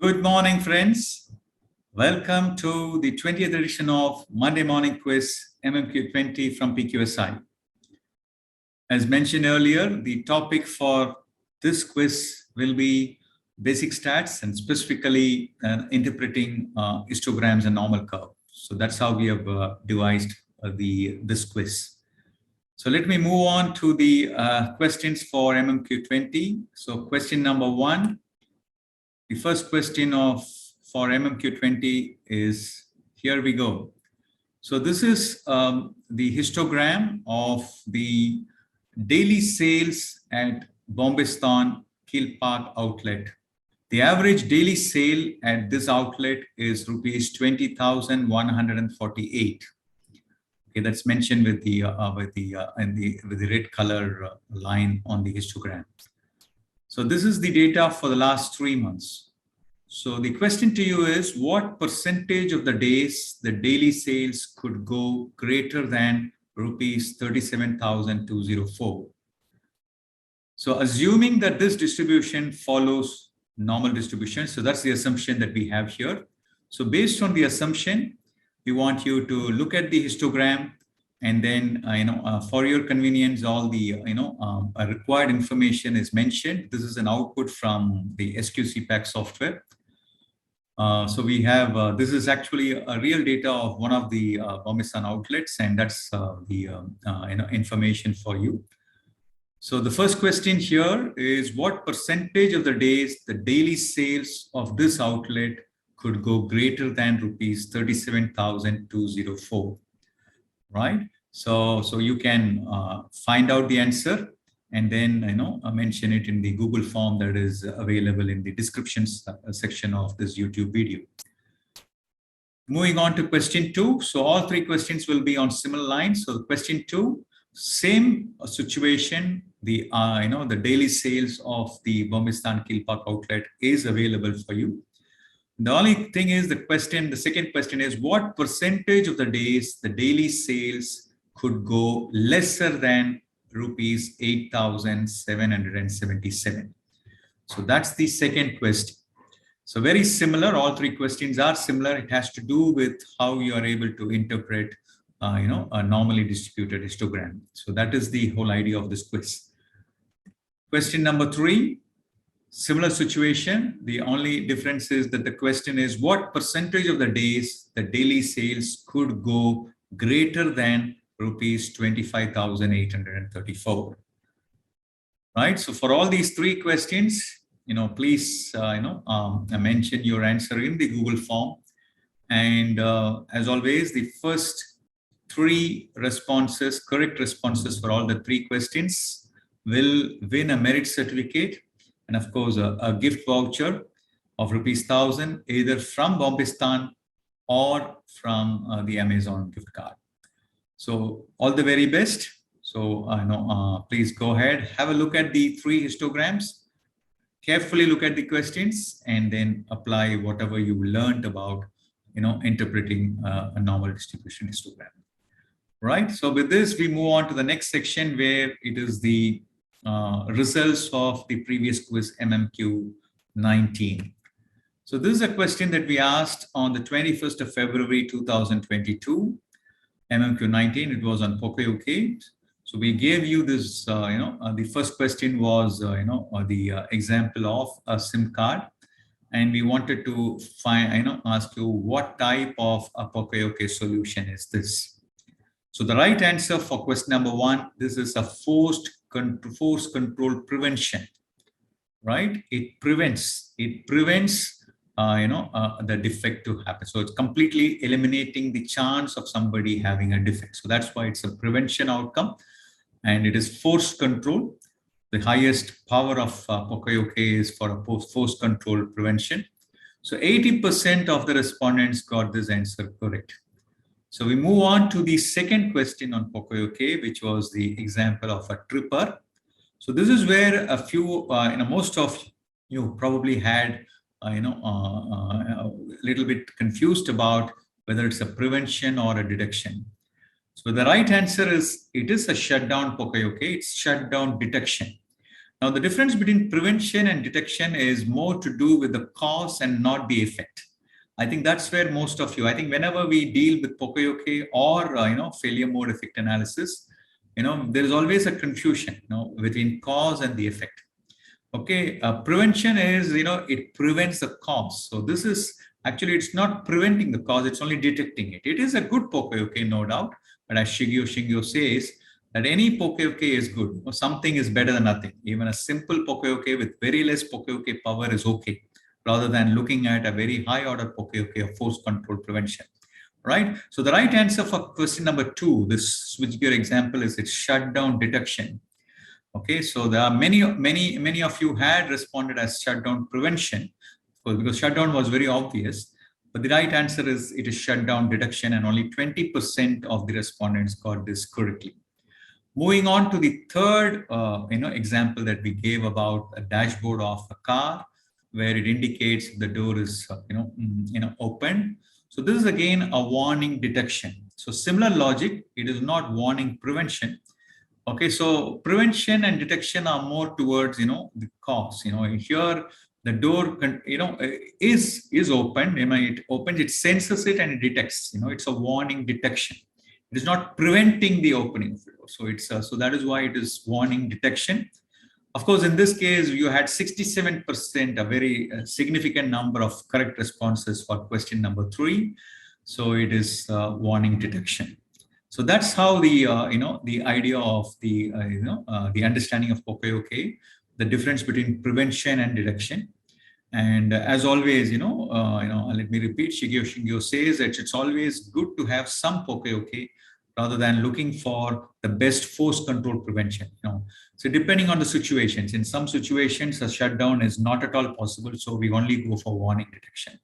Good morning, friends. Welcome to the 20th edition of Monday Morning Quiz MMQ-20 from PQSI. As mentioned earlier, the topic for this quiz will be basic stats and specifically interpreting histograms and normal curve. So that's how we have devised this quiz. So let me move on to the questions for MMQ-20. So question number 1. The first question for MMQ-20 is, here we go. So this is the histogram of the daily sales at Bombistan Keel Park outlet. The average daily sale at this outlet is rupees 20,148. Okay, that's mentioned with the red color line on the histogram. So this is the data for the last 3 months. So the question to you is, what percentage of the days the daily sales could go greater than rupees 37,204? So assuming that this distribution follows normal distribution, so that's the assumption that we have here. So based on the assumption, we want you to look at the histogram, and then for your convenience, all the required information is mentioned. This is an output from the SQC pack software. So we have this is actually a real data of one of the Bombistan outlets, and that's the information for you. So the first question here is, what percentage of the days the daily sales of this outlet could go greater than rupees 37,204? Right? So you can find out the answer and then mention it in the Google form that is available in the description section of this YouTube video. Moving on to question 2. So all 3 questions will be on similar lines. So question 2, same situation. The the daily sales of the Bombistan Keel Park outlet is available for you. The only thing is the second question is, what percentage of the days the daily sales could go lesser than rupees 8,777? So that's the second question. So very similar, all 3 questions are similar. It has to do with how you are able to interpret a normally distributed histogram. So that is the whole idea of this quiz. Question number 3. Similar situation. The only difference is that the question is, what percentage of the days the daily sales could go greater than rupees 25,834? Right. So for all these 3 questions, please mention your answer in the Google form. And as always, the first 3 responses, correct responses for all the 3 questions, will win a merit certificate and of course a gift voucher of rupees 1,000, either from Bombistan or from the Amazon gift card. So all the very best. So please go ahead, have a look at the 3 histograms, carefully look at the questions, and then apply whatever you learned about interpreting a normal distribution histogram. Right. So with this, we move on to the next section, where it is the results of the previous quiz MMQ-19. So this is a question that we asked on the 21st of February 2022, MMQ-19. It was on Pocoyo-K. So we gave you this, the first question was, the example of a SIM card. And we wanted to ask you what type of a Pocoyo-K solution is this? So the right answer for question number 1, this is a force control prevention, right? It prevents the defect to happen. So it's completely eliminating the chance of somebody having a defect. So that's why it's a prevention outcome, and it is force control. The highest power of Pocoyo-K is for a force control prevention. So 80% of the respondents got this answer correct. So we move on to the second question on Pocoyo-K, which was the example of a tripper. So this is where a few, most of you probably had, a little bit confused about whether it's a prevention or a detection. So the right answer is, it is a shutdown Pocoyo-K. It's shutdown detection. Now, the difference between prevention and detection is more to do with the cause and not the effect. I think that's where most of you, I think whenever we deal with Pocoyoke or, failure mode effect analysis, there is always a confusion, between cause and the effect. Okay, prevention is, it prevents the cause. So this is actually, it's not preventing the cause, it's only detecting it. It is a good Pocoyoke, no doubt. But as Shingyo says, that any Pocoyoke is good, or something is better than nothing. Even a simple Pocoyoke with very less Pocoyoke power is okay, rather than looking at a very high order Pocoyoke of force control prevention. Right? So the right answer for question number 2, this switchgear example, is it's shutdown detection. Okay, so there are many of you had responded as shutdown prevention, because shutdown was very obvious. But the right answer is it is shutdown detection, and only 20% of the respondents got this correctly. Moving on to the third, example that we gave about a dashboard of a car, where it indicates the door is, open. So this is again a warning detection. So similar logic, it is not warning prevention. Okay, so prevention and detection are more towards, the cause. Here the door, is open. It opens, it senses it, and it detects. It's a warning detection. It is not preventing the opening of the door. So it's so that is why it is warning detection. Of course, in this case, you had 67%, a very significant number of correct responses for question number 3. So it is warning detection. So that's how the the idea of the the understanding of Pocoyoke, the difference between prevention and detection. And as always, let me repeat, Shingyo says that it's always good to have some Pocoyoke rather than looking for the best force control prevention. So depending on the situations, in some situations, a shutdown is not at all possible. So we only go for warning detection.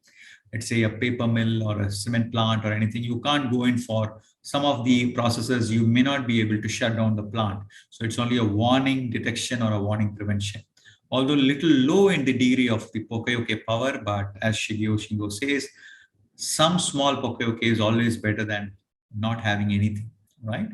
Let's say a paper mill or a cement plant or anything, you can't go in for some of the processes, you may not be able to shut down the plant. So it's only a warning detection or a warning prevention. Although a little low in the degree of the Pocoyoke power, but as Shingyo says, some small Pocoyoke is always better than not having anything, right?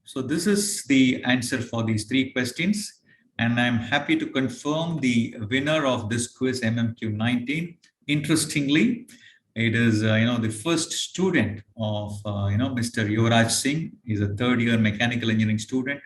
So this is the answer for these 3 questions. And I'm happy to confirm the winner of this quiz, MMQ-19. Interestingly, it is the first student of Mr. Yuvraj Singh. He's a 3rd-year mechanical engineering student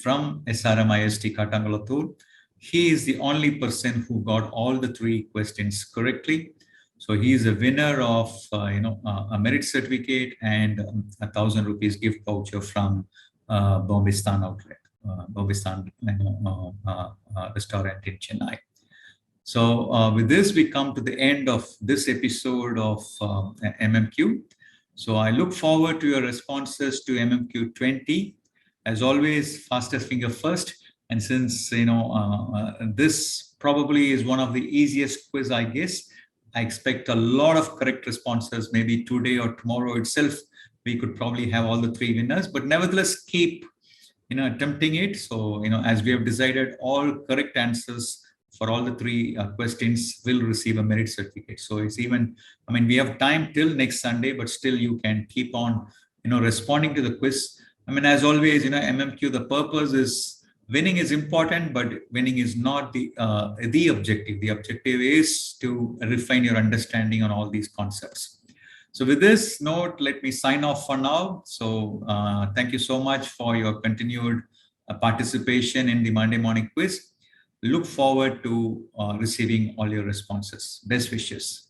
from SRM-IST Katangalatur. He is the only person who got all the 3 questions correctly. So he is a winner of a merit certificate and 1,000 rupees gift voucher from Bombay Stan outlet, Bombay Stan restaurant in Chennai. So with this, we come to the end of this episode of MMQ. So I look forward to your responses to MMQ-20. As always, fastest finger first. And since this probably is one of the easiest quiz, I guess, I expect a lot of correct responses. Maybe today or tomorrow itself, we could probably have all the 3 winners. But nevertheless, keep attempting it. So as we have decided, all correct answers for all the 3 questions will receive a merit certificate. So it's even, we have time till next Sunday, but still you can keep on, responding to the quiz. As always, MMQ, the purpose is winning is important, but winning is not the objective. The objective is to refine your understanding on all these concepts. So with this note, let me sign off for now. So thank you so much for your continued participation in the Monday morning quiz. Look forward to receiving all your responses. Best wishes.